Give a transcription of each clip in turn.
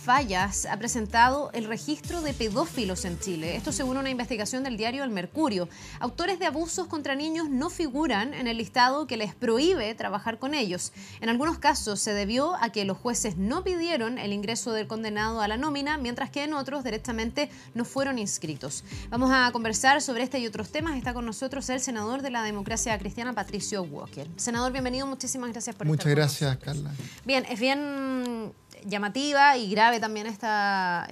fallas ha presentado el registro de pedófilos en Chile. Esto según una investigación del diario El Mercurio. Autores de abusos contra niños no figuran en el listado que les prohíbe trabajar con ellos. En algunos casos se debió a que los jueces no pidieron el ingreso del condenado a la nómina, mientras que en otros directamente no fueron inscritos. Vamos a conversar sobre este y otros temas. Está con nosotros el senador de la Democracia Cristiana, Patricio Walker. Senador, bienvenido. Muchísimas gracias por estar con nosotros. Muchas gracias, Carla. Bien, es bien llamativa y grave también esta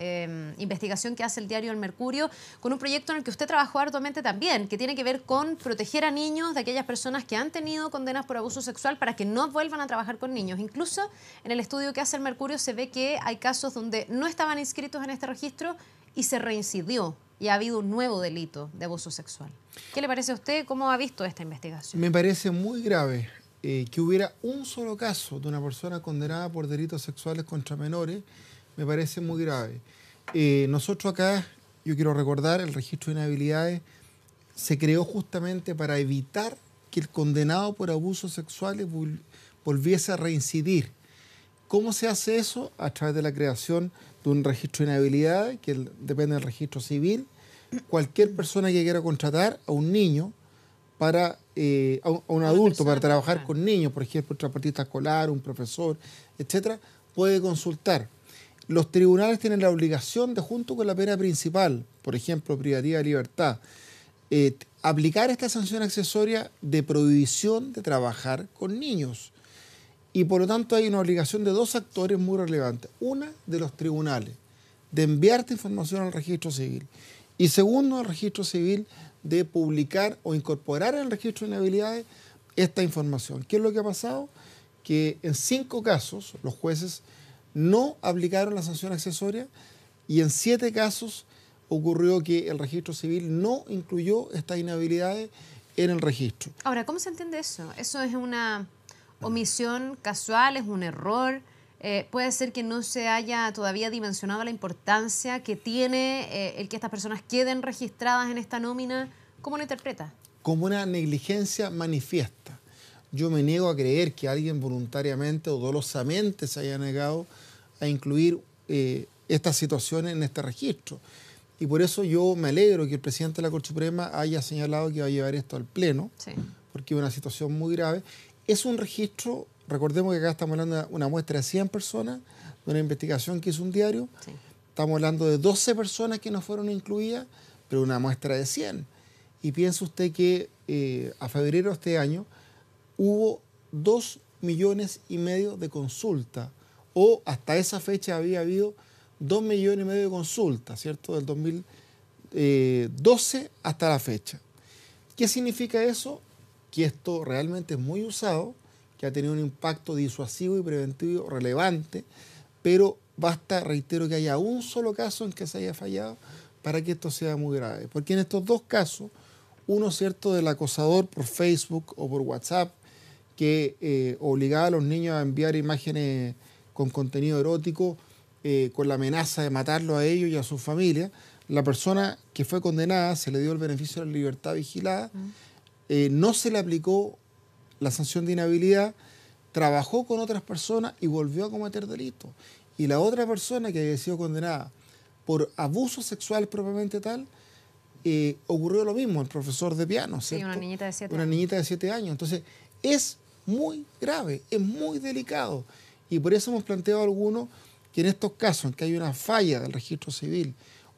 investigación que hace el diario El Mercurio, con un proyecto en el que usted trabajó arduamente también, que tiene que ver con proteger a niños de aquellas personas que han tenido condenas por abuso sexual para que no vuelvan a trabajar con niños. Incluso en el estudio que hace El Mercurio se ve que hay casos donde no estaban inscritos en este registro y se reincidió y ha habido un nuevo delito de abuso sexual. ¿Qué le parece a usted? ¿Cómo ha visto esta investigación? Me parece muy grave que hubiera un solo caso de una persona condenada por delitos sexuales contra menores. Me parece muy grave. Nosotros acá, yo quiero recordar, el registro de inhabilidades se creó justamente para evitar que el condenado por abusos sexuales volviese a reincidir. ¿Cómo se hace eso? A través de la creación de un registro de inhabilidades, que depende del registro civil. Cualquier persona que quiera contratar a un niño a un adulto para trabajar con niños, por ejemplo, un transportista escolar, un profesor, etcétera, puede consultar. Los tribunales tienen la obligación de, junto con la pena principal, por ejemplo, privativa de libertad, aplicar esta sanción accesoria de prohibición de trabajar con niños. Y por lo tanto hay una obligación de dos actores muy relevantes. Una, de los tribunales, de enviar esta información al registro civil. Y segundo, al registro civil, de publicar o incorporar en el registro de inhabilidades esta información. ¿Qué es lo que ha pasado? Que en 5 casos los jueces no aplicaron la sanción accesoria y en 7 casos ocurrió que el registro civil no incluyó estas inhabilidades en el registro. Ahora, ¿cómo se entiende eso? ¿Eso es una omisión casual, es un error? ¿Puede ser que no se haya todavía dimensionado la importancia que tiene el que estas personas queden registradas en esta nómina? ¿Cómo lo interpreta? Como una negligencia manifiesta. Yo me niego a creer que alguien voluntariamente o dolosamente se haya negado a incluir estas situaciones en este registro. Y por eso yo me alegro que el presidente de la Corte Suprema haya señalado que va a llevar esto al Pleno, sí, porque es una situación muy grave. Es un registro. Recordemos que acá estamos hablando de una muestra de 100 personas, de una investigación que hizo un diario. Sí. Estamos hablando de 12 personas que no fueron incluidas, pero una muestra de 100. Y piense usted que a febrero de este año hubo 2,5 millones de consultas, o hasta esa fecha había habido 2,5 millones de consultas, ¿cierto? Del 2012 hasta la fecha. ¿Qué significa eso? Que esto realmente es muy usado, que ha tenido un impacto disuasivo y preventivo relevante, pero basta, reitero, que haya un solo caso en que se haya fallado para que esto sea muy grave. Porque en estos 2 casos, uno, ¿cierto?, del acosador por Facebook o por WhatsApp, que obligaba a los niños a enviar imágenes con contenido erótico, con la amenaza de matarlo a ellos y a su familia. La persona que fue condenada se le dio el beneficio de la libertad vigilada, no se le aplicó la sanción de inhabilidad, trabajó con otras personas y volvió a cometer delitos. Y la otra persona que había sido condenada por abuso sexual propiamente tal, ocurrió lo mismo, el profesor de piano, ¿cierto? Sí, una niñita de 7 años. Una niñita de 7 años. Entonces, es muy grave, es muy delicado. Y por eso hemos planteado a algunos que en estos casos en que hay una falla del registro civil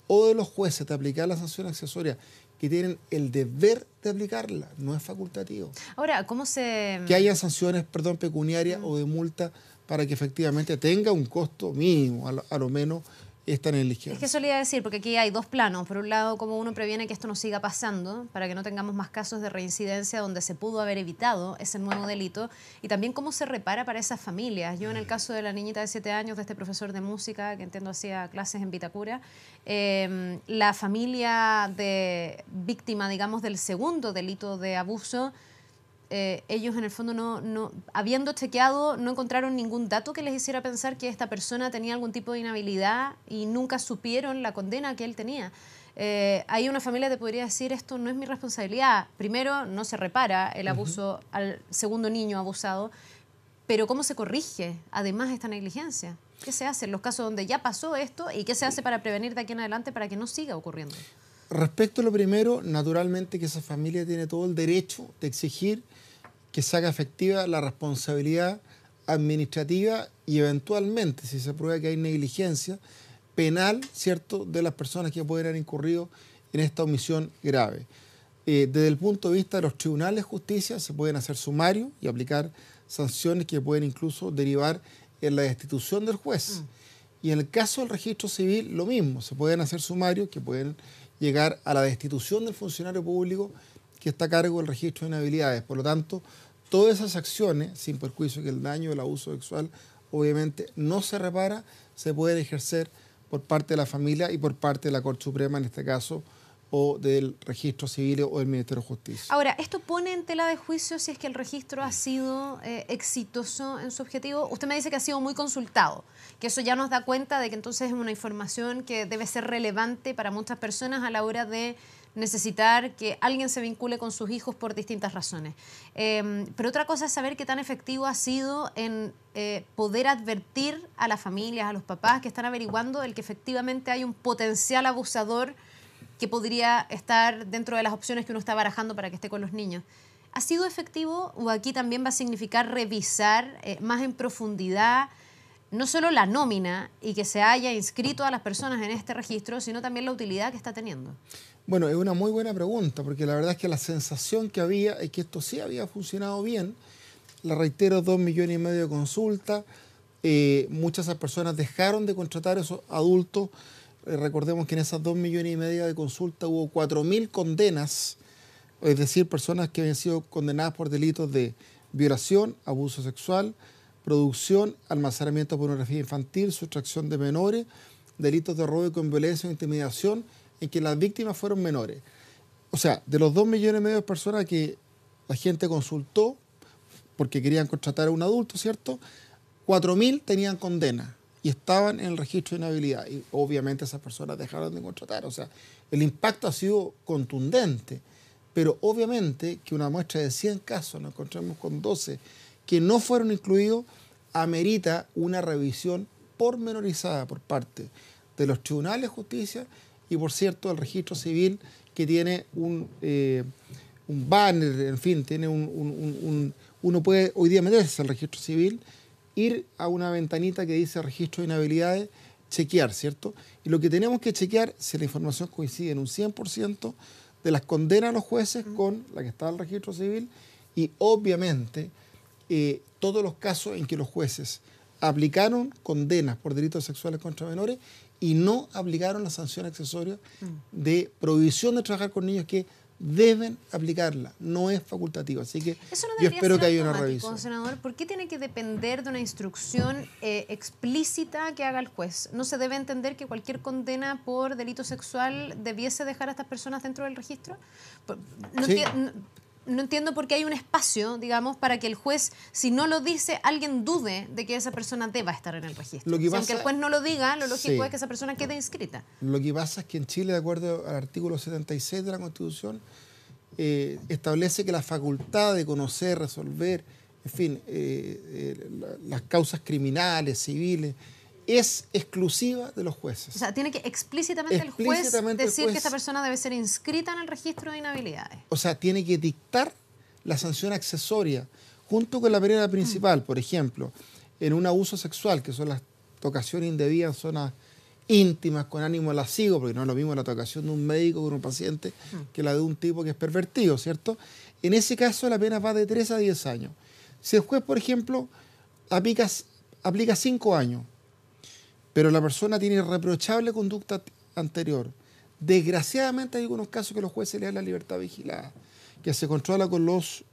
o de los jueces de aplicar la sanción accesoria, que tienen el deber de aplicarla, no es facultativo. Ahora, ¿cómo se...? Que haya sanciones, pecuniarias o de multa para que efectivamente tenga un costo mínimo, a lo menos esta negligencia. Es que eso le iba a decir, porque aquí hay 2 planos. Por un lado, cómo uno previene que esto no siga pasando, para que no tengamos más casos de reincidencia donde se pudo haber evitado ese nuevo delito, y también cómo se repara para esas familias. Yo en el caso de la niñita de 7 años, de este profesor de música, que entiendo hacía clases en Vitacura, la familia de víctima, digamos, del segundo delito de abuso, ellos en el fondo no habiendo chequeado, no encontraron ningún dato que les hiciera pensar que esta persona tenía algún tipo de inhabilidad y nunca supieron la condena que él tenía. Ahí una familia te podría decir, esto no es mi responsabilidad. Primero, no se repara el abuso al segundo niño abusado, Pero ¿cómo se corrige además esta negligencia? ¿Qué se hace en los casos donde ya pasó esto y qué se hace para prevenir de aquí en adelante para que no siga ocurriendo? Respecto a lo primero, naturalmente que esa familia tiene todo el derecho de exigir que se haga efectiva la responsabilidad administrativa y eventualmente, si se prueba que hay negligencia penal, ¿cierto?, de las personas que pueden haber incurrido en esta omisión grave. Desde el punto de vista de los tribunales de justicia se pueden hacer sumarios y aplicar sanciones que pueden incluso derivar en la destitución del juez. Y en el caso del registro civil, lo mismo, se pueden hacer sumarios que pueden llegar a la destitución del funcionario público que está a cargo del registro de inhabilidades. Por lo tanto, todas esas acciones, sin perjuicio que el daño del abuso sexual obviamente no se repara, se pueden ejercer por parte de la familia y por parte de la Corte Suprema en este caso, o del registro civil o del Ministerio de Justicia. Ahora, ¿esto pone en tela de juicio si es que el registro ha sido exitoso en su objetivo? Usted me dice que ha sido muy consultado, que eso ya nos da cuenta de que entonces es una información que debe ser relevante para muchas personas a la hora de necesitar que alguien se vincule con sus hijos por distintas razones. Pero otra cosa es saber qué tan efectivo ha sido en poder advertir a las familias, a los papás que están averiguando el que efectivamente hay un potencial abusador que podría estar dentro de las opciones que uno está barajando para que esté con los niños. ¿Ha sido efectivo o aquí también va a significar revisar más en profundidad no solo la nómina y que se haya inscrito a las personas en este registro, sino también la utilidad que está teniendo? Bueno, es una muy buena pregunta, porque la verdad es que la sensación que había es que esto sí había funcionado bien. La reitero, 2,5 millones de consultas. Muchas de esas personas dejaron de contratar a esos adultos. Recordemos que en esas 2,5 millones de consultas hubo 4.000 condenas, es decir, personas que habían sido condenadas por delitos de violación, abuso sexual, producción, almacenamiento de pornografía infantil, sustracción de menores, delitos de robo con violencia o intimidación, en que las víctimas fueron menores. O sea, de los 2,5 millones de personas que la gente consultó porque querían contratar a un adulto, ¿cierto?, 4.000 tenían condena y estaban en el registro de inhabilidad. Y obviamente esas personas dejaron de contratar. O sea, el impacto ha sido contundente. Pero obviamente que una muestra de 100 casos, nos encontramos con 12 que no fueron incluidos, amerita una revisión pormenorizada por parte de los tribunales de justicia y, por cierto, el registro civil, que tiene un banner, en fin, tiene uno puede hoy día meterse al registro civil, ir a una ventanita que dice registro de inhabilidades, chequear, ¿cierto? Y lo que tenemos que chequear, si la información coincide en un 100% de las condenas a los jueces con la que está en el registro civil, y obviamente todos los casos en que los jueces aplicaron condenas por delitos sexuales contra menores y no aplicaron la sanción accesoria de prohibición de trabajar con niños, que deben aplicarla, no es facultativa. Así que yo espero que haya una revisión. Senador, ¿por qué tiene que depender de una instrucción explícita que haga el juez? ¿No se debe entender que cualquier condena por delito sexual debiese dejar a estas personas dentro del registro? No entiendo por qué hay un espacio, digamos, para que el juez, si no lo dice, alguien dude de que esa persona deba estar en el registro. Aunque el juez no lo diga, lo lógico es que esa persona quede inscrita. Lo que pasa es que en Chile, de acuerdo al artículo 76 de la Constitución, establece que la facultad de conocer, resolver, en fin, las causas criminales, civiles, es exclusiva de los jueces. O sea, tiene que explícitamente el juez decir que esta persona debe ser inscrita en el registro de inhabilidades. O sea, tiene que dictar la sanción accesoria junto con la pena principal. Por ejemplo, en un abuso sexual, que son las tocaciones indebidas en zonas íntimas con ánimo lascivo, porque no es lo mismo la tocación de un médico con un paciente que la de un tipo que es pervertido, ¿cierto? En ese caso la pena va de 3 a 10 años. Si el juez, por ejemplo, aplica 5 años, pero la persona tiene irreprochable conducta anterior, desgraciadamente hay algunos casos que los jueces le dan la libertad vigilada, que se controla con los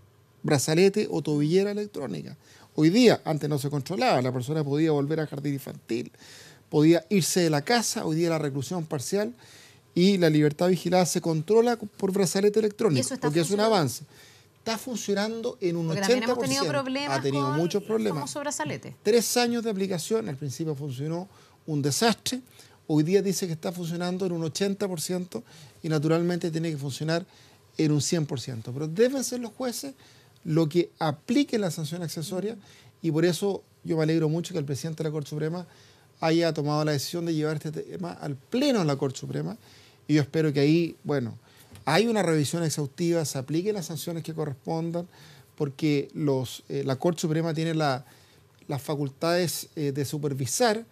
brazaletes o tobillera electrónica. Hoy día, antes no se controlaba, la persona podía volver al jardín infantil, podía irse de la casa, hoy día la reclusión parcial y la libertad vigilada se controla por brazalete electrónico, porque es un avance. Está funcionando en un 80%. Hemos tenido problemas, ha tenido muchos problemas. Famoso brazalete. 3 años de aplicación, al principio funcionó un desastre, hoy día dice que está funcionando en un 80% y naturalmente tiene que funcionar en un 100%. Pero deben ser los jueces los que apliquen la sanción accesoria y por eso yo me alegro mucho que el presidente de la Corte Suprema haya tomado la decisión de llevar este tema al Pleno de la Corte Suprema, y yo espero que ahí, bueno, hay una revisión exhaustiva, se apliquen las sanciones que correspondan, porque la Corte Suprema tiene las facultades de supervisar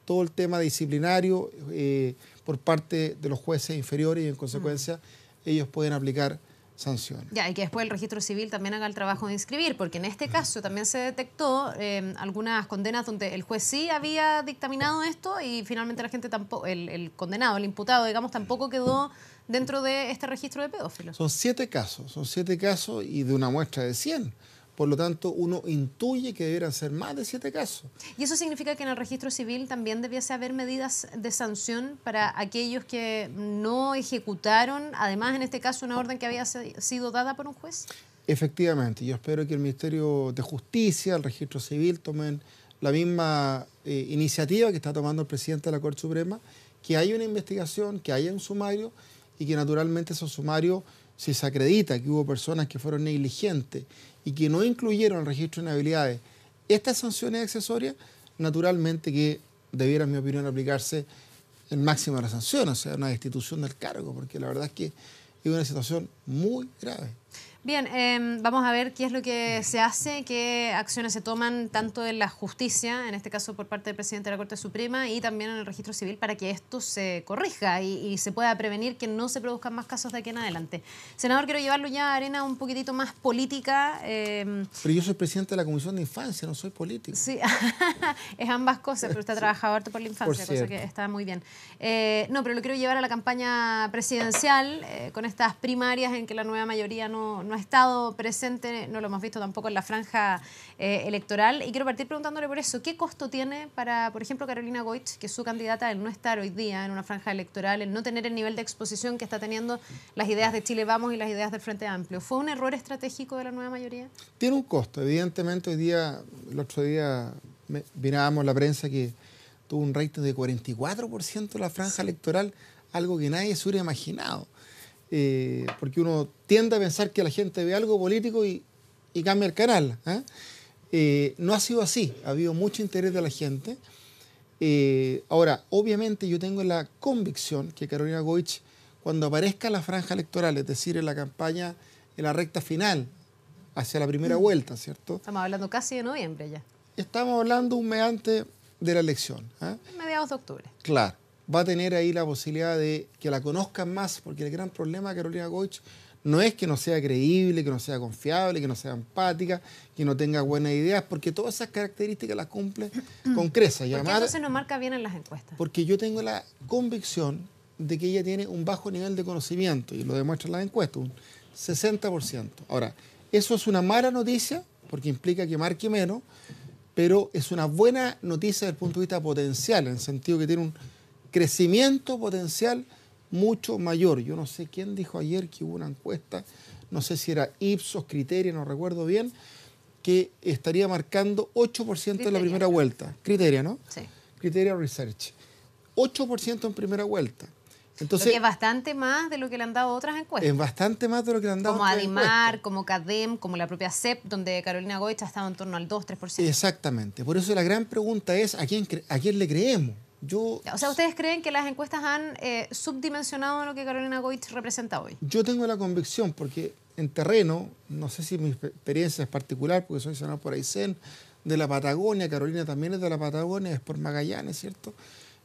todo el tema disciplinario por parte de los jueces inferiores, y en consecuencia ellos pueden aplicar sanciones. Ya, y que después el registro civil también haga el trabajo de inscribir, porque en este caso también se detectó algunas condenas donde el juez sí había dictaminado esto y finalmente la gente tampoco, el condenado, el imputado, digamos, tampoco quedó dentro de este registro de pedófilos. Son 7 casos y de una muestra de 100. Por lo tanto, uno intuye que deberán ser más de 7 casos. ¿Y eso significa que en el registro civil también debiese haber medidas de sanción para aquellos que no ejecutaron, además en este caso, una orden que había sido dada por un juez? Efectivamente, yo espero que el Ministerio de Justicia, el registro civil, tomen la misma iniciativa que está tomando el presidente de la Corte Suprema, que haya una investigación, que haya un sumario, y que naturalmente esos sumarios, si se acredita que hubo personas que fueron negligentes y que no incluyeron en el registro de inhabilidades estas sanciones accesorias, naturalmente que debiera, en mi opinión, aplicarse el máximo de la sanción, o sea, una destitución del cargo, porque la verdad es que es una situación muy grave. Bien, vamos a ver qué es lo que se hace, qué acciones se toman tanto en la justicia, en este caso por parte del presidente de la Corte Suprema, y también en el registro civil para que esto se corrija y se pueda prevenir que no se produzcan más casos de aquí en adelante. Senador, quiero llevarlo ya a arena un poquitito más política. Pero yo soy presidente de la Comisión de Infancia, no soy político. Sí, es ambas cosas, pero usted ha trabajado harto por la infancia, cosa que está muy bien. No, pero lo quiero llevar a la campaña presidencial, con estas primarias en que la nueva mayoría no ha estado presente, no lo hemos visto tampoco en la franja electoral, y quiero partir preguntándole por eso, ¿qué costo tiene para, por ejemplo, Carolina Goich, que es su candidata, el no estar hoy día en una franja electoral, el no tener el nivel de exposición que está teniendo las ideas de Chile Vamos y las ideas del Frente Amplio? ¿Fue un error estratégico de la nueva mayoría? Tiene un costo, evidentemente. El otro día mirábamos la prensa que tuvo un rating de 44% la franja electoral, algo que nadie se hubiera imaginado. Porque uno tiende a pensar que la gente ve algo político y cambia el canal. No ha sido así, ha habido mucho interés de la gente. Ahora, obviamente yo tengo la convicción que Carolina Goich, cuando aparezca en la franja electoral, es decir, en la campaña, en la recta final, hacia la primera vuelta, ¿cierto? Estamos hablando casi de noviembre ya. Estamos hablando un mes antes de la elección. Mediados de octubre. Claro. Va a tener ahí la posibilidad de que la conozcan más, porque el gran problema de Carolina Goich no es que no sea creíble, que no sea confiable, que no sea empática, que no tenga buenas ideas, porque todas esas características las cumple con creces. ¿Por qué entonces nos marca bien en las encuestas? Porque yo tengo la convicción de que ella tiene un bajo nivel de conocimiento, y lo demuestran las encuestas, un 60%. Ahora, eso es una mala noticia, porque implica que marque menos, pero es una buena noticia desde el punto de vista potencial, en el sentido que tiene un crecimiento potencial mucho mayor. Yo no sé quién dijo ayer que hubo una encuesta, no sé si era Ipsos, Criteria, no recuerdo bien, que estaría marcando 8% en la primera vuelta. Criteria, ¿no? Sí. Criteria Research. 8% en primera vuelta. Entonces, lo que es bastante más de lo que le han dado otras encuestas. Es bastante más de lo que le han dado como otras Adimar, encuestas. como CADEM, como la propia CEP, donde Carolina Goich ha estado en torno al 2-3%. Exactamente. Por eso la gran pregunta es, ¿a quién le creemos? O sea, ¿ustedes creen que las encuestas han subdimensionado lo que Carolina Goich representa hoy? Yo tengo la convicción, porque en terreno, no sé si mi experiencia es particular, porque soy senador por Aysén, de la Patagonia, Carolina también es de la Patagonia, es por Magallanes, ¿cierto?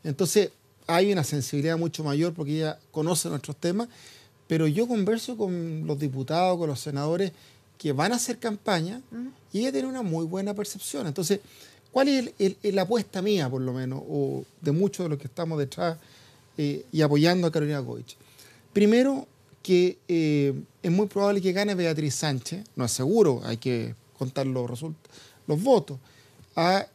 Entonces, hay una sensibilidad mucho mayor porque ella conoce nuestros temas, pero yo converso con los diputados, con los senadores que van a hacer campaña, y ella tiene una muy buena percepción. Entonces, ¿cuál es la apuesta mía, por lo menos, o de muchos de los que estamos detrás y apoyando a Carolina Goich? Primero, que es muy probable que gane Beatriz Sánchez, no es seguro, hay que contar los votos, a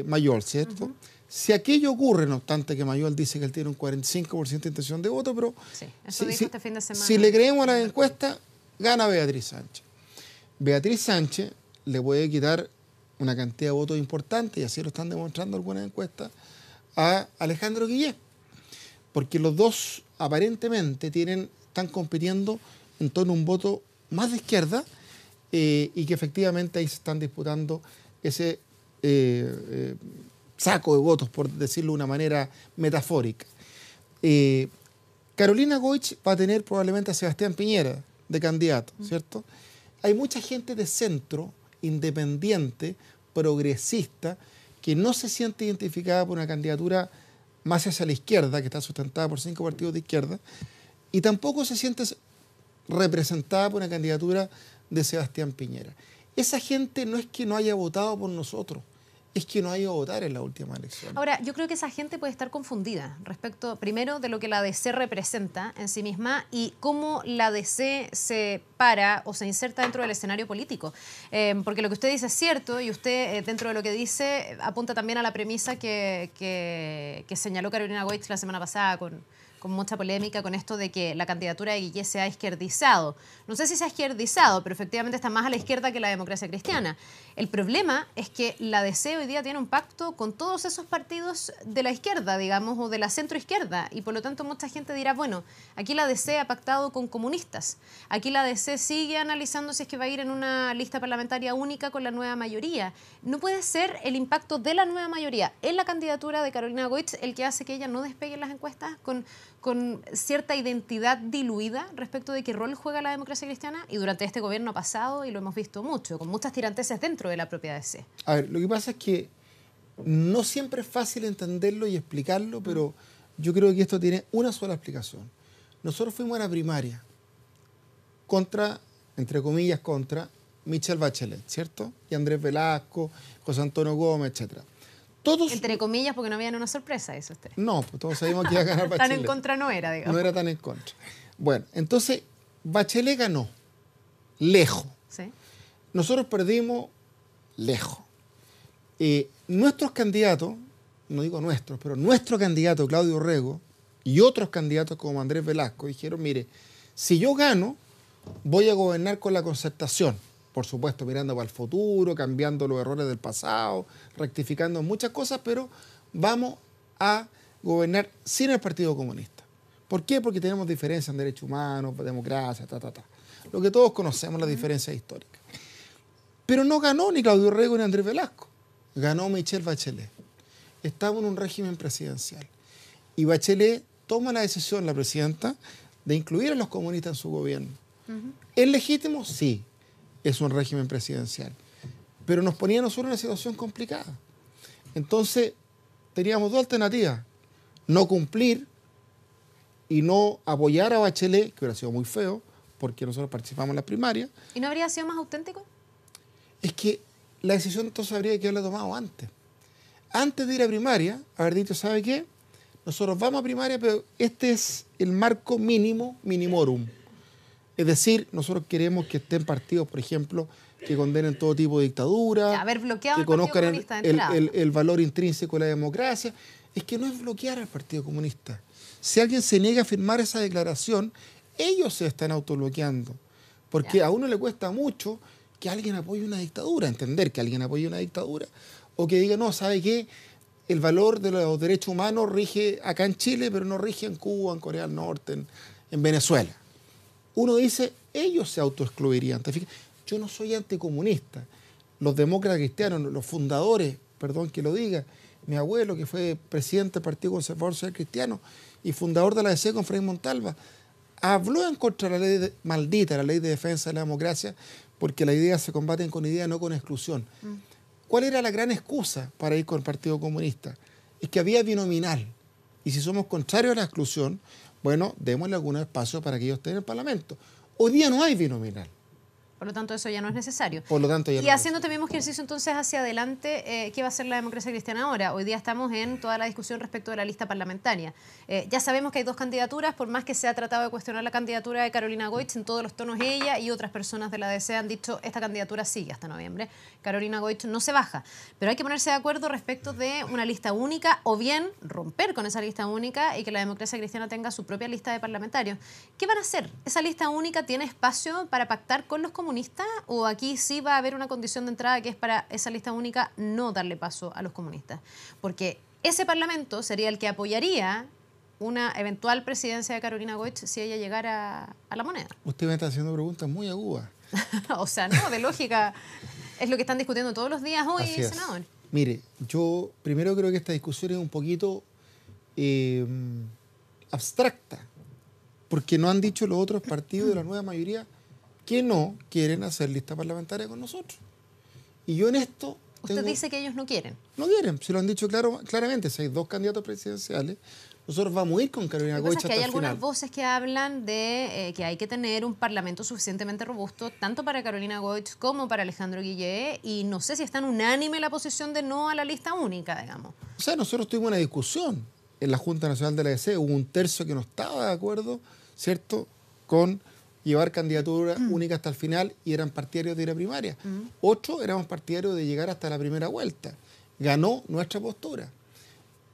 Mayol, ¿cierto? Si aquello ocurre, no obstante que Mayol dice que él tiene un 45% de intención de voto, pero sí, eso dijo este fin de semana. Si le creemos a la encuesta, gana Beatriz Sánchez. Beatriz Sánchez le puede quitar una cantidad de votos importante, y así lo están demostrando algunas encuestas, a Alejandro Guillé, porque los dos aparentemente están compitiendo en torno a un voto más de izquierda, y que efectivamente ahí se están disputando ese saco de votos, por decirlo de una manera metafórica. Carolina Goich va a tener probablemente a Sebastián Piñera de candidato, ¿cierto? Hay mucha gente de centro, independiente, progresista, que no se siente identificada por una candidatura más hacia la izquierda, que está sustentada por 5 partidos de izquierda, y tampoco se siente representada por una candidatura de Sebastián Piñera. Esa gente no es que no haya votado por nosotros, es que no ha ido a votar en la última elección. Ahora, yo creo que esa gente puede estar confundida respecto, primero, de lo que la DC representa en sí misma y cómo la DC se para o se inserta dentro del escenario político. Porque lo que usted dice es cierto y usted, dentro de lo que dice, apunta también a la premisa que señaló Carolina Goich la semana pasada con mucha polémica con esto de que la candidatura de Guillé se ha izquierdizado. No sé si se ha izquierdizado, pero efectivamente está más a la izquierda que la Democracia Cristiana. El problema es que la DC hoy día tiene un pacto con todos esos partidos de la izquierda, digamos, o de la centroizquierda, y por lo tanto mucha gente dirá, bueno, aquí la DC ha pactado con comunistas, aquí la DC sigue analizando si es que va a ir en una lista parlamentaria única con la nueva mayoría. No puede ser el impacto de la nueva mayoría en la candidatura de Carolina Goich el que hace que ella no despegue en las encuestas con cierta identidad diluida respecto de qué rol juega la Democracia Cristiana, y durante este gobierno ha pasado y lo hemos visto mucho, con muchas tiranteses dentro de la propia DC. A ver, lo que pasa es que no siempre es fácil entenderlo y explicarlo, pero yo creo que esto tiene una sola explicación. Nosotros fuimos a la primaria contra, entre comillas, contra Michelle Bachelet, ¿cierto? Y Andrés Velasco, José Antonio Gómez, etcétera. Todos, entre comillas, porque no había una sorpresa, eso usted. No, pues todos sabíamos que iba a ganar Bachelet. Tan en contra no era, digamos. No era tan en contra. Bueno, entonces, Bachelet ganó, lejos. Sí. Nosotros perdimos, lejos. Nuestros candidatos, no digo nuestros, pero nuestro candidato, Claudio Rego, y otros candidatos como Andrés Velasco, dijeron, mire, si yo gano, voy a gobernar con la concertación. Por supuesto, mirando para el futuro, cambiando los errores del pasado, rectificando muchas cosas, pero vamos a gobernar sin el Partido Comunista. ¿Por qué? Porque tenemos diferencias en derechos humanos, democracia, Lo que todos conocemos, las diferencias históricas. Pero no ganó ni Claudio Rego ni Andrés Velasco. Ganó Michelle Bachelet. Estamos en un régimen presidencial. Y Bachelet toma la decisión, la presidenta, de incluir a los comunistas en su gobierno. ¿Es legítimo? Sí. Es un régimen presidencial. Pero nos ponía a nosotros en una situación complicada. Entonces, teníamos dos alternativas. No cumplir y no apoyar a Bachelet, que hubiera sido muy feo, porque nosotros participamos en las primarias. ¿Y no habría sido más auténtico? Es que la decisión entonces habría que haberla tomado antes. Antes de ir a primaria, haber dicho, ¿sabe qué? Nosotros vamos a primaria, pero este es el marco mínimo, minimorum. Es decir, nosotros queremos que estén partidos, por ejemplo, que condenen todo tipo de dictadura, haber bloqueado que conozcan el valor intrínseco de la democracia. Es que no es bloquear al Partido Comunista. Si alguien se niega a firmar esa declaración, ellos se están autobloqueando. Porque a uno le cuesta mucho que alguien apoye una dictadura, entender que alguien apoye una dictadura, o que diga, no, ¿sabe qué? El valor de los derechos humanos rige acá en Chile, pero no rige en Cuba, en Corea del Norte, en Venezuela. Uno dice, ellos se autoexcluirían. Yo no soy anticomunista. Los demócratas cristianos, los fundadores, perdón que lo diga, mi abuelo, que fue presidente del Partido Conservador Social Cristiano y fundador de la DC con Frei Montalva, habló en contra de la ley maldita, la ley de defensa de la democracia, porque las ideas se combaten con ideas, no con exclusión. ¿Cuál era la gran excusa para ir con el Partido Comunista? Es que había binominal. Y si somos contrarios a la exclusión, bueno, démosle algún espacio para que ellos estén en el Parlamento. Hoy día no hay binominal. Por lo tanto, eso ya no es necesario. Por lo tanto, ya y haciendo este mismo ejercicio entonces hacia adelante, ¿qué va a hacer la Democracia Cristiana ahora? Hoy día estamos en toda la discusión respecto de la lista parlamentaria. Ya sabemos que hay dos candidaturas, por más que se ha tratado de cuestionar la candidatura de Carolina Goich, en todos los tonos ella y otras personas de la DC han dicho esta candidatura sigue hasta noviembre. Carolina Goich no se baja. Pero hay que ponerse de acuerdo respecto de una lista única o bien romper con esa lista única y que la Democracia Cristiana tenga su propia lista de parlamentarios. ¿Qué van a hacer? ¿Esa lista única tiene espacio para pactar con los comunistas o aquí sí va a haber una condición de entrada que es para esa lista única no darle paso a los comunistas? Porque ese parlamento sería el que apoyaría una eventual presidencia de Carolina Goich si ella llegara a la moneda. Usted me está haciendo preguntas muy agudas. O sea, no, de lógica. Es lo que están discutiendo todos los días hoy, senador. Mire, yo primero creo que esta discusión es un poquito abstracta, porque no han dicho los otros partidos de la nueva mayoría que no quieren hacer lista parlamentaria con nosotros. Y yo en esto... Usted dice que ellos no quieren. No quieren, se lo han dicho claramente. Si hay dos candidatos presidenciales, nosotros vamos a ir con Carolina Goich hasta el final. Hay algunas voces que hablan de que hay que tener un parlamento suficientemente robusto, tanto para Carolina Goich como para Alejandro Guillé, y no sé si es tan unánime la posición de no a la lista única, digamos. O sea, nosotros tuvimos una discusión en la Junta Nacional de la DC, hubo un tercio que no estaba de acuerdo, ¿cierto?, con llevar candidatura única hasta el final y eran partidarios de ir a primaria. Otros éramos partidarios de llegar hasta la primera vuelta. Ganó nuestra postura.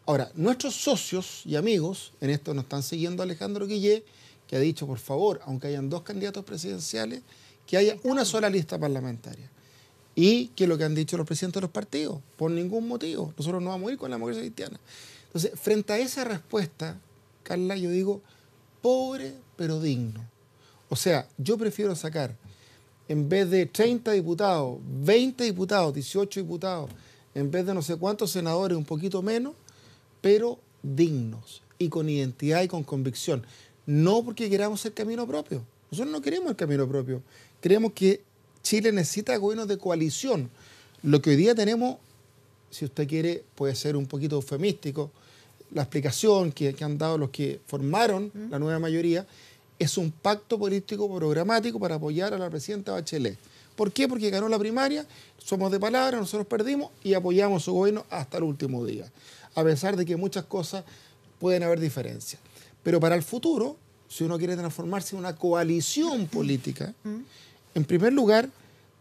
Ahora, nuestros socios y amigos, en esto nos están siguiendo Alejandro Guillé, que ha dicho, por favor, aunque hayan dos candidatos presidenciales, que haya una sola lista parlamentaria. Y que lo que han dicho los presidentes de los partidos, por ningún motivo. Nosotros no vamos a ir con la democracia cristiana. Entonces, frente a esa respuesta, Carla, yo digo, pobre pero digno. O sea, yo prefiero sacar, en vez de 30 diputados, 20 diputados, 18 diputados, en vez de no sé cuántos senadores, un poquito menos, pero dignos y con identidad y con convicción. No porque queramos el camino propio. Nosotros no queremos el camino propio. Creemos que Chile necesita gobiernos de coalición. Lo que hoy día tenemos, si usted quiere, puede ser un poquito eufemístico, la explicación que han dado los que formaron la nueva mayoría, es un pacto político programático para apoyar a la presidenta Bachelet. ¿Por qué? Porque ganó la primaria, somos de palabra, nosotros perdimos y apoyamos su gobierno hasta el último día. A pesar de que muchas cosas pueden haber diferencias. Pero para el futuro, si uno quiere transformarse en una coalición política, en primer lugar,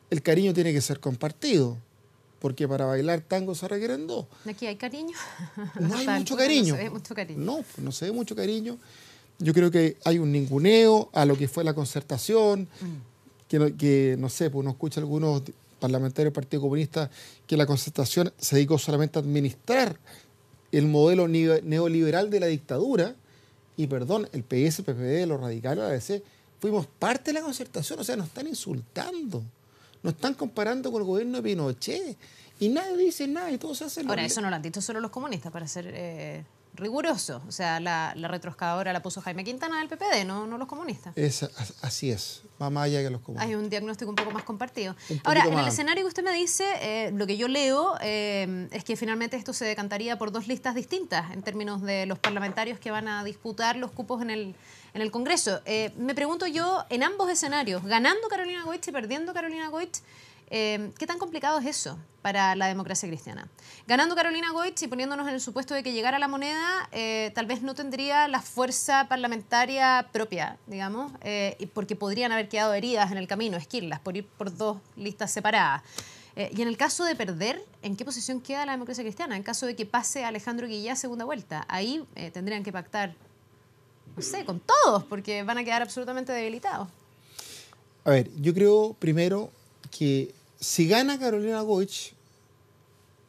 el cariño tiene que ser compartido. Porque para bailar tango se requieren dos. ¿Aquí hay cariño? No hay mucho cariño. No se ve mucho cariño. No, no se ve mucho cariño. Yo creo que hay un ninguneo a lo que fue la concertación, que no sé, pues uno escucha a algunos parlamentarios del Partido Comunista que la concertación se dedicó solamente a administrar el modelo neoliberal de la dictadura, y perdón, el PS, el PPD, los radicales, la ADC, fuimos parte de la concertación. O sea, nos están insultando, nos están comparando con el gobierno de Pinochet, y nadie dice nada, y todo se hace... Ahora, eso no lo han dicho solo los comunistas, para ser riguroso. O sea, la retroexcavadora la puso Jaime Quintana del PPD, no los comunistas. Así es, va más allá que los comunistas. Hay un diagnóstico un poco más compartido. Ahora, en el escenario que usted me dice, lo que yo leo es que finalmente esto se decantaría por dos listas distintas en términos de los parlamentarios que van a disputar los cupos en el Congreso. Me pregunto yo, en ambos escenarios, ganando Carolina Goich y perdiendo Carolina Goich, ¿qué tan complicado es eso para la democracia cristiana? Ganando Carolina Goich y poniéndonos en el supuesto de que llegara a la moneda, tal vez no tendría la fuerza parlamentaria propia, digamos, porque podrían haber quedado heridas en el camino, esquirlas, por ir por dos listas separadas. Y en el caso de perder, ¿en qué posición queda la democracia cristiana? En caso de que pase Alejandro Guillé a segunda vuelta, ahí tendrían que pactar, no sé, con todos, porque van a quedar absolutamente debilitados. A ver, yo creo primero que si gana Carolina Goich,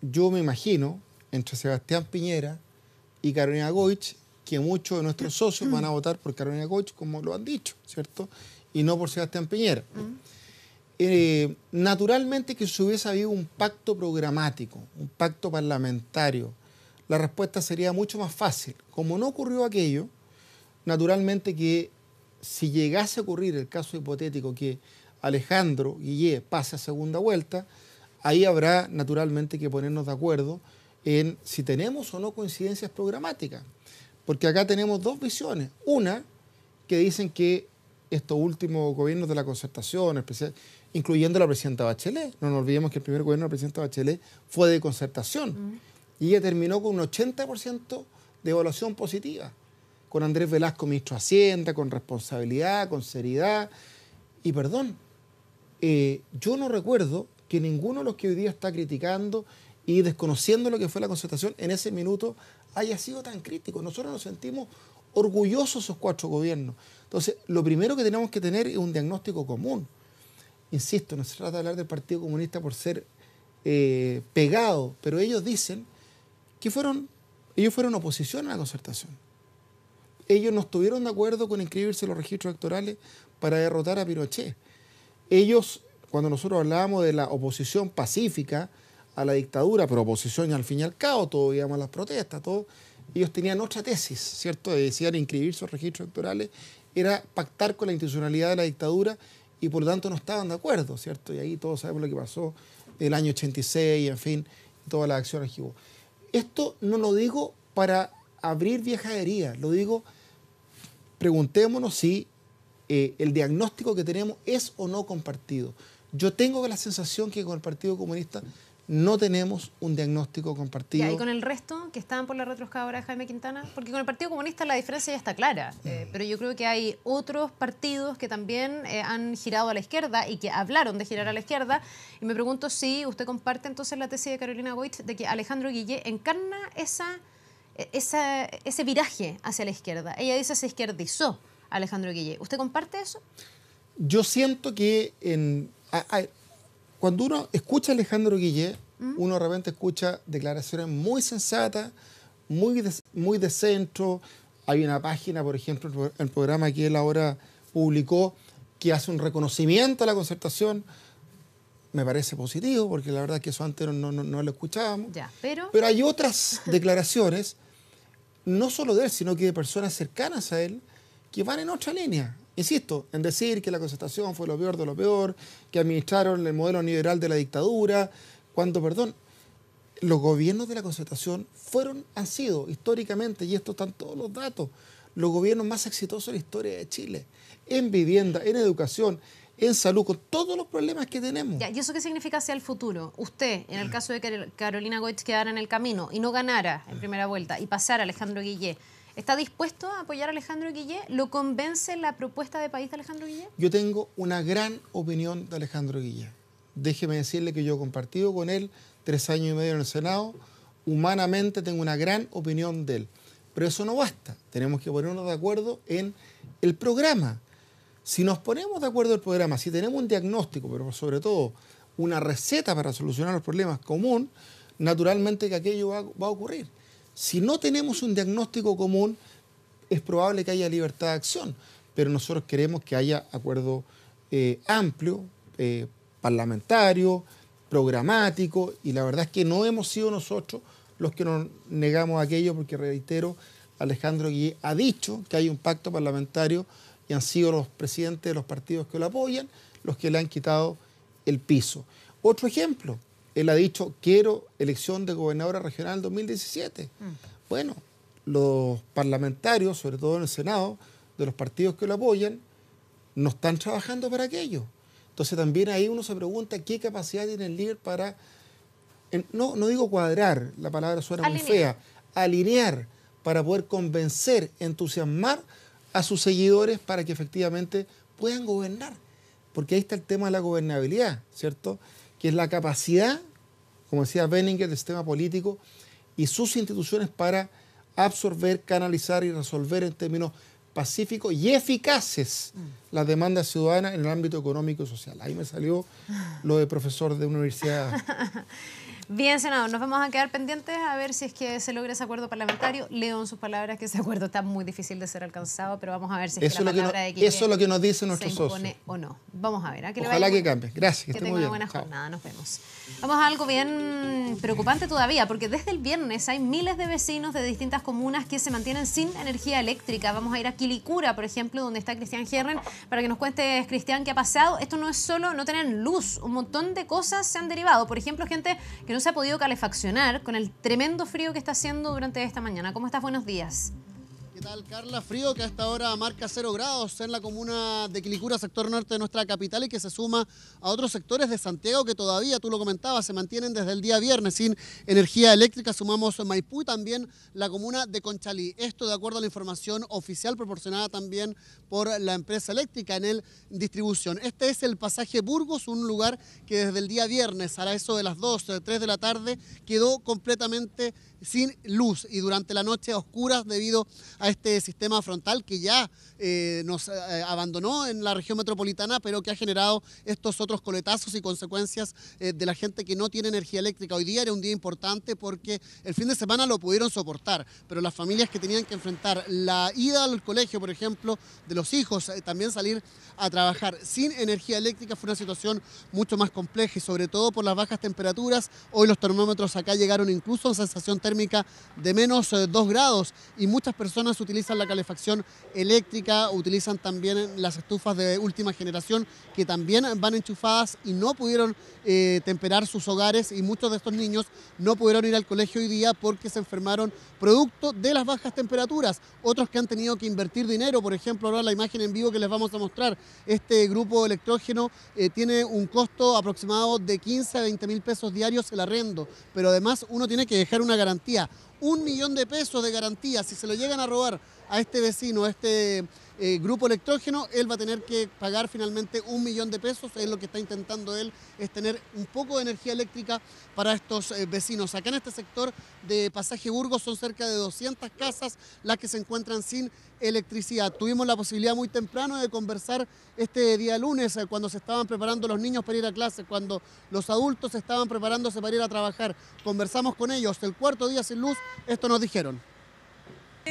yo me imagino, entre Sebastián Piñera y Carolina Goich, que muchos de nuestros socios van a votar por Carolina Goich, como lo han dicho, ¿cierto? Y no por Sebastián Piñera. Naturalmente que si hubiese habido un pacto programático, un pacto parlamentario, la respuesta sería mucho más fácil. Como no ocurrió aquello, naturalmente que si llegase a ocurrir el caso hipotético que Alejandro Guillé pase a segunda vuelta, ahí habrá naturalmente que ponernos de acuerdo en si tenemos o no coincidencias programáticas. Porque acá tenemos dos visiones. Una, que dicen que estos últimos gobiernos de la concertación, incluyendo la presidenta Bachelet, no nos olvidemos que el primer gobierno de la presidenta Bachelet fue de concertación, y ella terminó con un 80% de evaluación positiva, con Andrés Velasco, ministro de Hacienda, con responsabilidad, con seriedad, y perdón, yo no recuerdo que ninguno de los que hoy día está criticando y desconociendo lo que fue la concertación en ese minuto haya sido tan crítico. Nosotros nos sentimos orgullosos de esos 4 gobiernos. Entonces, lo primero que tenemos que tener es un diagnóstico común. Insisto, no se trata de hablar del Partido Comunista por ser pegado, pero ellos dicen que ellos fueron oposición a la concertación. Ellos no estuvieron de acuerdo con inscribirse en los registros electorales para derrotar a Pinochet. Ellos, cuando nosotros hablábamos de la oposición pacífica a la dictadura, pero oposición al fin y al cabo, todos íbamos a las protestas, todos, ellos tenían otra tesis, ¿cierto? Decían inscribir sus registros electorales, era pactar con la institucionalidad de la dictadura y por lo tanto no estaban de acuerdo, ¿cierto? Y ahí todos sabemos lo que pasó el año 86, en fin, todas las acciones que hubo. Esto no lo digo para abrir viejas heridas, lo digo, preguntémonos si el diagnóstico que tenemos es o no compartido. Yo tengo la sensación que con el Partido Comunista no tenemos un diagnóstico compartido. ¿Y con el resto que estaban por la retroexcavadora de Jaime Quintana? Porque con el Partido Comunista la diferencia ya está clara, pero yo creo que hay otros partidos que también han girado a la izquierda y que hablaron de girar a la izquierda, y me pregunto si usted comparte entonces la tesis de Carolina Goich de que Alejandro Guillé encarna ese viraje hacia la izquierda. Ella dice se izquierdizó Alejandro Guillé. ¿Usted comparte eso? Yo siento que cuando uno escucha a Alejandro Guillé, uno de repente escucha declaraciones muy sensatas, muy de centro. Hay una página, por ejemplo, el programa que él ahora publicó, que hace un reconocimiento a la concertación. Me parece positivo, porque la verdad es que eso antes no lo escuchábamos. Ya, pero hay otras declaraciones, no solo de él, sino que de personas cercanas a él, que van en otra línea. Insisto, en decir que la concertación fue lo peor de lo peor, que administraron el modelo neoliberal de la dictadura, cuando, perdón, los gobiernos de la concertación han sido históricamente, y esto están todos los datos, los gobiernos más exitosos en la historia de Chile, en vivienda, en educación, en salud, con todos los problemas que tenemos. Ya, ¿y eso qué significa hacia el futuro? Usted, en el caso de que Carolina Goich quedara en el camino y no ganara en primera vuelta y pasara a Alejandro Guillé, ¿está dispuesto a apoyar a Alejandro Guillé? ¿Lo convence la propuesta de país de Alejandro Guillé? Yo tengo una gran opinión de Alejandro Guillé. Déjeme decirle que yo he compartido con él 3 años y medio en el Senado. Humanamente tengo una gran opinión de él. Pero eso no basta. Tenemos que ponernos de acuerdo en el programa. Si nos ponemos de acuerdo en el programa, si tenemos un diagnóstico, pero sobre todo una receta para solucionar los problemas común, naturalmente que aquello va a ocurrir. Si no tenemos un diagnóstico común, es probable que haya libertad de acción, pero nosotros queremos que haya acuerdo amplio, parlamentario, programático, y la verdad es que no hemos sido nosotros los que nos negamos a aquello, porque reitero, Alejandro Guillé ha dicho que hay un pacto parlamentario y han sido los presidentes de los partidos que lo apoyan los que le han quitado el piso. Otro ejemplo. Él ha dicho, quiero elección de gobernadora regional 2017. Bueno, los parlamentarios, sobre todo en el Senado, de los partidos que lo apoyan, no están trabajando para aquello. Entonces también ahí uno se pregunta qué capacidad tiene el líder para, no digo cuadrar, la palabra suena muy fea, alinear, para poder convencer, entusiasmar a sus seguidores para que efectivamente puedan gobernar. Porque ahí está el tema de la gobernabilidad, ¿cierto?, que es la capacidad, como decía Benninger, del sistema político y sus instituciones para absorber, canalizar y resolver en términos pacíficos y eficaces las demandas ciudadanas en el ámbito económico y social. Ahí me salió lo de profesor de universidad. Bien, senador, nos vamos a quedar pendientes a ver si es que se logra ese acuerdo parlamentario. Leo en sus palabras que ese acuerdo está muy difícil de ser alcanzado, pero vamos a ver si es que la palabra de Guillé eso es lo que nos dicen nuestros socios. Se impone o no. Vamos a ver. Ojalá que cambie. Gracias. Que tenga una buena jornada. Nos vemos. Vamos a algo bien preocupante todavía, porque desde el viernes hay miles de vecinos de distintas comunas que se mantienen sin energía eléctrica. Vamos a ir a Quilicura, por ejemplo, donde está Cristian Herren, para que nos cuente, Cristian, qué ha pasado. Esto no es solo no tener luz, un montón de cosas se han derivado. Por ejemplo, gente que no se ha podido calefaccionar con el tremendo frío que está haciendo durante esta mañana. ¿Cómo estás? Buenos días. ¿Qué tal, Carla? Frío que a esta hora marca 0 grados en la comuna de Quilicura, sector norte de nuestra capital, y que se suma a otros sectores de Santiago que todavía, tú lo comentabas, se mantienen desde el día viernes sin energía eléctrica. Sumamos Maipú y también la comuna de Conchalí. Esto de acuerdo a la información oficial proporcionada también por la empresa eléctrica en el distribución. Este es el pasaje Burgos, un lugar que desde el día viernes a eso de las 2, 3 de la tarde quedó completamente sin luz y durante la noche a oscuras debido a este sistema frontal que ya nos abandonó en la región metropolitana, pero que ha generado estos otros coletazos y consecuencias de la gente que no tiene energía eléctrica. Hoy día era un día importante porque el fin de semana lo pudieron soportar, pero las familias que tenían que enfrentar la ida al colegio, por ejemplo, de los hijos, también salir a trabajar sin energía eléctrica fue una situación mucho más compleja y sobre todo por las bajas temperaturas. Hoy los termómetros acá llegaron incluso a sensación térmica de menos 2 grados y muchas personas utilizan la calefacción eléctrica, utilizan también las estufas de última generación que también van enchufadas y no pudieron temperar sus hogares, y muchos de estos niños no pudieron ir al colegio hoy día porque se enfermaron producto de las bajas temperaturas. Otros que han tenido que invertir dinero, por ejemplo, ahora la imagen en vivo que les vamos a mostrar, este grupo electrógeno tiene un costo aproximado de 15 a 20 mil pesos diarios el arrendo, pero además uno tiene que dejar una garantía, 1 millón de pesos de garantía. Si se lo llegan a robar a este vecino, a este grupo electrógeno, él va a tener que pagar finalmente 1 millón de pesos. Es lo que está intentando él, es tener un poco de energía eléctrica para estos vecinos. Acá en este sector de Pasaje Burgos son cerca de 200 casas las que se encuentran sin electricidad. Tuvimos la posibilidad muy temprano de conversar este día lunes, cuando se estaban preparando los niños para ir a clase, cuando los adultos estaban preparándose para ir a trabajar. Conversamos con ellos, el cuarto día sin luz, esto nos dijeron.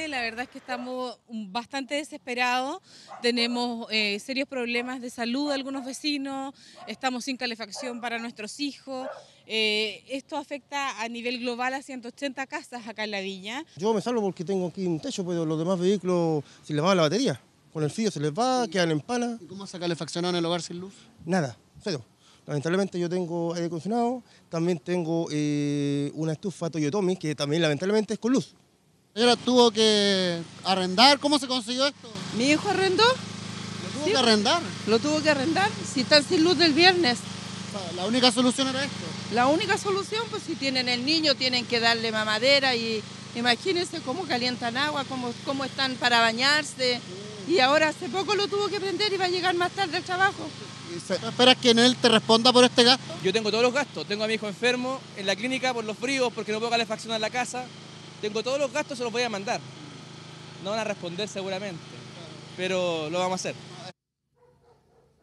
La verdad es que estamos bastante desesperados, tenemos serios problemas de salud algunos vecinos, estamos sin calefacción para nuestros hijos. Esto afecta a nivel global a 180 casas acá en la villa. Yo me salvo porque tengo aquí un techo, pero los demás vehículos se les va la batería. Con el frío se les va, quedan en pana. ¿Y cómo se ha calefaccionado en el hogar sin luz? Nada, cero. Lamentablemente yo tengo aire acondicionado, también tengo una estufa Toyotomi que también lamentablemente es con luz. Señora, tuvo que arrendar. ¿Cómo se consiguió esto? Mi hijo arrendó, ¿Lo tuvo que arrendar? lo tuvo que arrendar, si están sin luz del viernes. O sea, la única solución era esto. La única solución, pues si tienen el niño, tienen que darle mamadera y imagínense cómo calientan agua, cómo están para bañarse. Y ahora hace poco lo tuvo que prender y va a llegar más tarde al trabajo. ¿Tú esperas que él te responda por este gasto? Yo tengo todos los gastos, tengo a mi hijo enfermo en la clínica por los fríos, porque no puedo calefaccionar la casa. Tengo todos los gastos, se los voy a mandar. No van a responder seguramente, pero lo vamos a hacer.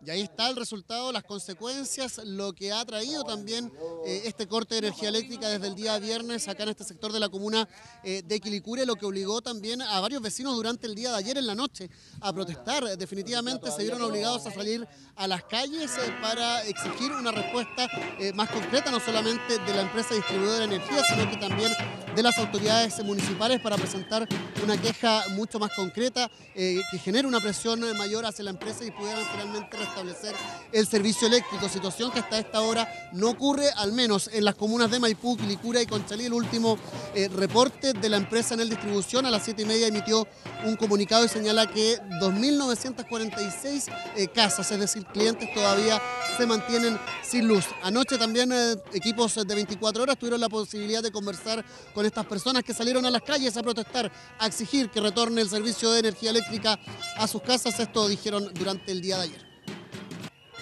Y ahí está el resultado, las consecuencias, lo que ha traído también este corte de energía eléctrica desde el día viernes acá en este sector de la comuna de Quilicura, lo que obligó también a varios vecinos durante el día de ayer en la noche a protestar. Definitivamente se vieron obligados a salir a las calles para exigir una respuesta más concreta, no solamente de la empresa distribuidora de energía, sino que también de las autoridades municipales, para presentar una queja mucho más concreta que genere una presión mayor hacia la empresa y pudieran finalmente restablecer el servicio eléctrico, situación que hasta esta hora no ocurre, al menos en las comunas de Maipú, Quilicura y Conchalí. El último reporte de la empresa en el distribución a las 7:30 emitió un comunicado y señala que 2.946 casas, es decir, clientes, todavía se mantienen sin luz. Anoche también equipos de 24 horas tuvieron la posibilidad de conversar con estas personas que salieron a las calles a protestar, a exigir que retorne el servicio de energía eléctrica a sus casas. Esto dijeron durante el día de ayer.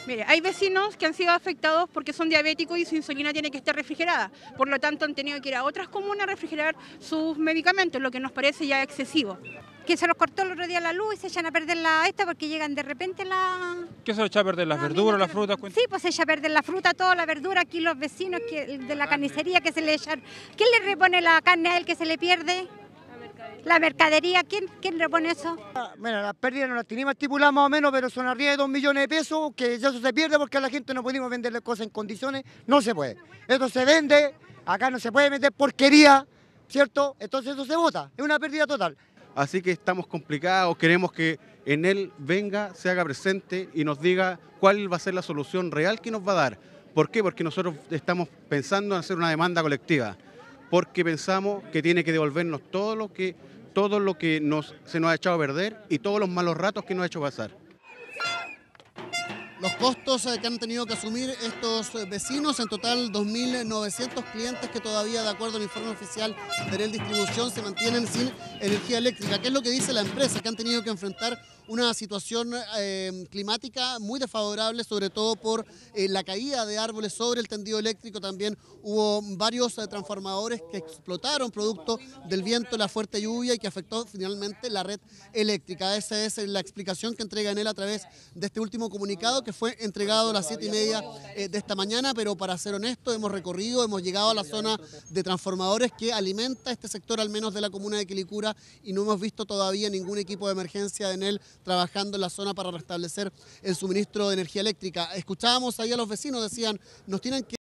Mire, hay vecinos que han sido afectados porque son diabéticos y su insulina tiene que estar refrigerada. Por lo tanto, han tenido que ir a otras comunas a refrigerar sus medicamentos, lo que nos parece ya excesivo. Que se los cortó el otro día la luz y se echan a perder porque llegan de repente la... ¿Qué se echa a perder? ¿Las verduras, las frutas? Sí, pues se echa a perder la fruta, toda la verdura. Aquí los vecinos de la carnicería que se le echan... ¿Quién le repone la carne a él que se le pierde? La mercadería. ¿Quién repone eso? Bueno, las pérdidas no las teníamos estipuladas más o menos, pero son arriba de 2 millones de pesos, que ya eso se pierde porque a la gente no pudimos venderle cosas en condiciones. No se puede. Esto se vende, acá no se puede vender porquería, ¿cierto? Entonces eso se bota, es una pérdida total. Así que estamos complicados, queremos que en él venga, se haga presente y nos diga cuál va a ser la solución real que nos va a dar. ¿Por qué? Porque nosotros estamos pensando en hacer una demanda colectiva, porque pensamos que tiene que devolvernos todo lo que se nos ha echado a perder y todos los malos ratos que nos ha hecho pasar. Los costos que han tenido que asumir estos vecinos, en total 2.900 clientes que todavía, de acuerdo al informe oficial de Enel Distribución, se mantienen sin energía eléctrica. ¿Qué es lo que dice la empresa? Que han tenido que enfrentar una situación climática muy desfavorable, sobre todo por la caída de árboles sobre el tendido eléctrico. También hubo varios transformadores que explotaron producto del viento, la fuerte lluvia, y que afectó finalmente la red eléctrica. Esa es la explicación que entrega Enel a través de este último comunicado, que fue entregado a las 7:30 de esta mañana. Pero para ser honesto, hemos llegado a la zona de transformadores que alimenta este sector, al menos de la comuna de Quilicura, y no hemos visto todavía ningún equipo de emergencia de Enel trabajando en la zona para restablecer el suministro de energía eléctrica. Escuchábamos ahí a los vecinos, decían, nos tienen que